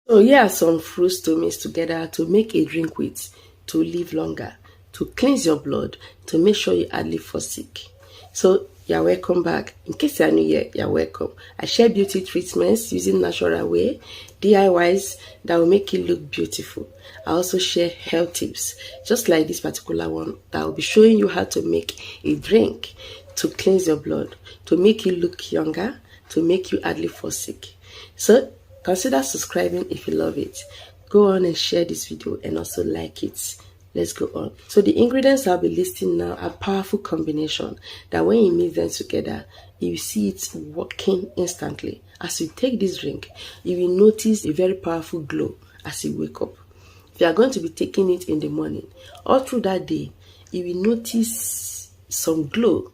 So here are some fruits to mix together to make a drink with, to live longer, to cleanse your blood, to make sure you hardly fall sick. So you're welcome back. In case you're new here, you're welcome. I share beauty treatments using natural way, DIYs that will make you look beautiful. I also share health tips, just like this particular one, that will be showing you how to make a drink to cleanse your blood, to make you look younger, to make you hardly fall sick. So consider subscribing if you love it. Go on and share this video and also like it. Let's go on. So the ingredients I'll be listing now are powerful combination that when you mix them together, you see it working instantly. As you take this drink, you will notice a very powerful glow as you wake up. If you are going to be taking it in the morning, all through that day, you will notice some glow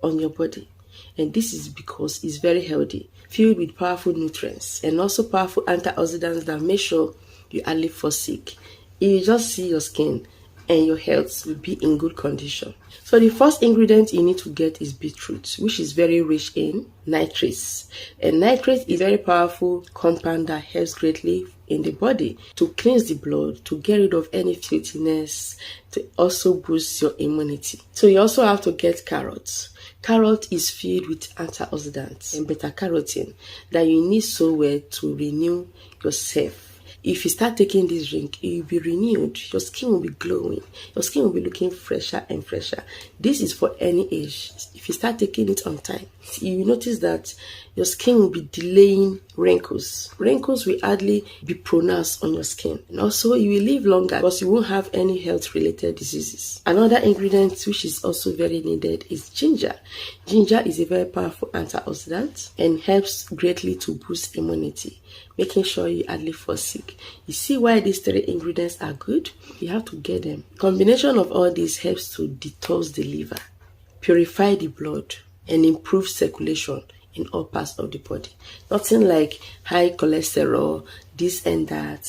on your body. And this is because it's very healthy, filled with powerful nutrients and also powerful antioxidants that make sure you hardly fall sick. You just see your skin and your health will be in good condition. So the first ingredient you need to get is beetroot, which is very rich in nitrates. And nitrate is a very powerful compound that helps greatly in the body to cleanse the blood, to get rid of any filthiness, to also boost your immunity. So you also have to get carrots. Carrot is filled with antioxidants and beta-carotene that you need so well to renew yourself. If you start taking this drink, you'll be renewed. Your skin will be glowing. Your skin will be looking fresher and fresher. This is for any age. If you start taking it on time, you will notice that your skin will be delaying wrinkles. Wrinkles will hardly be pronounced on your skin. And also, you will live longer because you won't have any health-related diseases. Another ingredient which is also very needed is ginger. Ginger is a very powerful antioxidant and helps greatly to boost immunity, making sure you hardly fall sick. You see why these three ingredients are good? You have to get them. Combination of all this helps to detox the liver, purify the blood, and improve circulation in all parts of the body. Nothing like high cholesterol, this and that,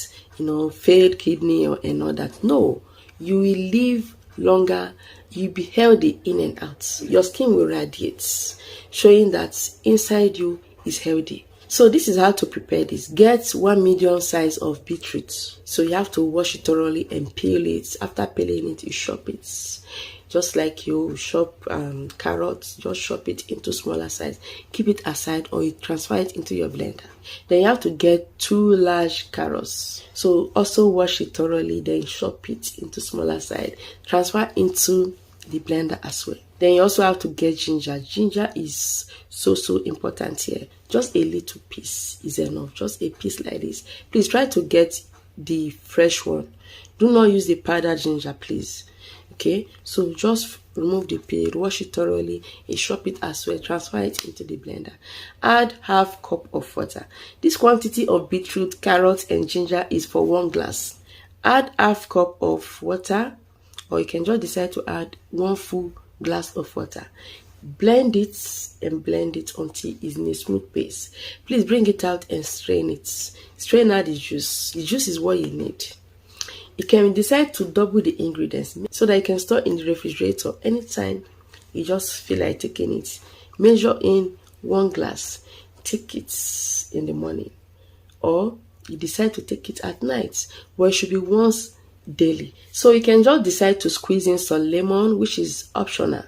failed kidney and all that. No, you will live longer. You'll be healthy in and out. Your skin will radiate, showing that inside you is healthy. So this is how to prepare this. Get 1 medium size of beetroot. So you have to wash it thoroughly and peel it. After peeling it, you chop it. Just like you chop carrots, just chop it into smaller size. Keep it aside or you transfer it into your blender. Then you have to get 2 large carrots. So also wash it thoroughly, then chop it into smaller size. Transfer into the blender as well. Then you also have to get ginger. Ginger is so important here. Just a little piece is enough. Just a piece like this. Please try to get the fresh one. Do not use the powdered ginger, please. Okay, so just remove the peel, wash it thoroughly, and chop it as well. Transfer it into the blender. Add half cup of water. This quantity of beetroot, carrots, and ginger is for 1 glass. Add half cup of water, or you can just decide to add 1 full glass of water. Blend it and blend it until it's in a smooth paste. Please bring it out and strain it. Strain out the juice. The juice is what you need. You can decide to double the ingredients so that you can store in the refrigerator anytime you just feel like taking it. Measure in 1 glass. Take it in the morning, or you decide to take it at night, but it should be once daily. So you can just decide to squeeze in some lemon, which is optional.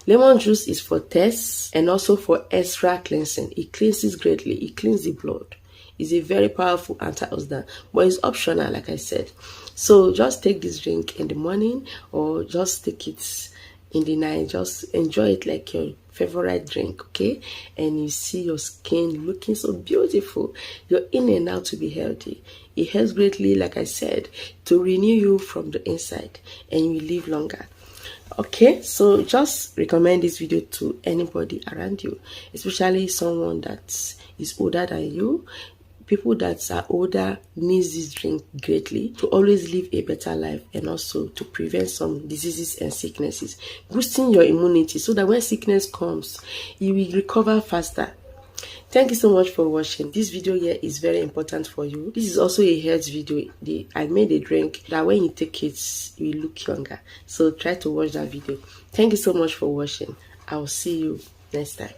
Lemon juice is for taste and also for extra cleansing. It cleanses greatly. It cleans the blood. It's a very powerful antioxidant, but it's optional, like I said. So just take this drink in the morning or just take it in the night. Just enjoy it like your favorite drink, okay? And you see your skin looking so beautiful. You're in and out to be healthy. It helps greatly, like I said, to renew you from the inside and you live longer. Okay, so just recommend this video to anybody around you, especially someone that is older than you. People that are older needs this drink greatly to always live a better life and also to prevent some diseases and sicknesses, boosting your immunity so that when sickness comes, you will recover faster. Thank you so much for watching. This video here is very important for you. This is also a health video. I made a drink that when you take it, you will look younger. So try to watch that video. Thank you so much for watching. I will see you next time.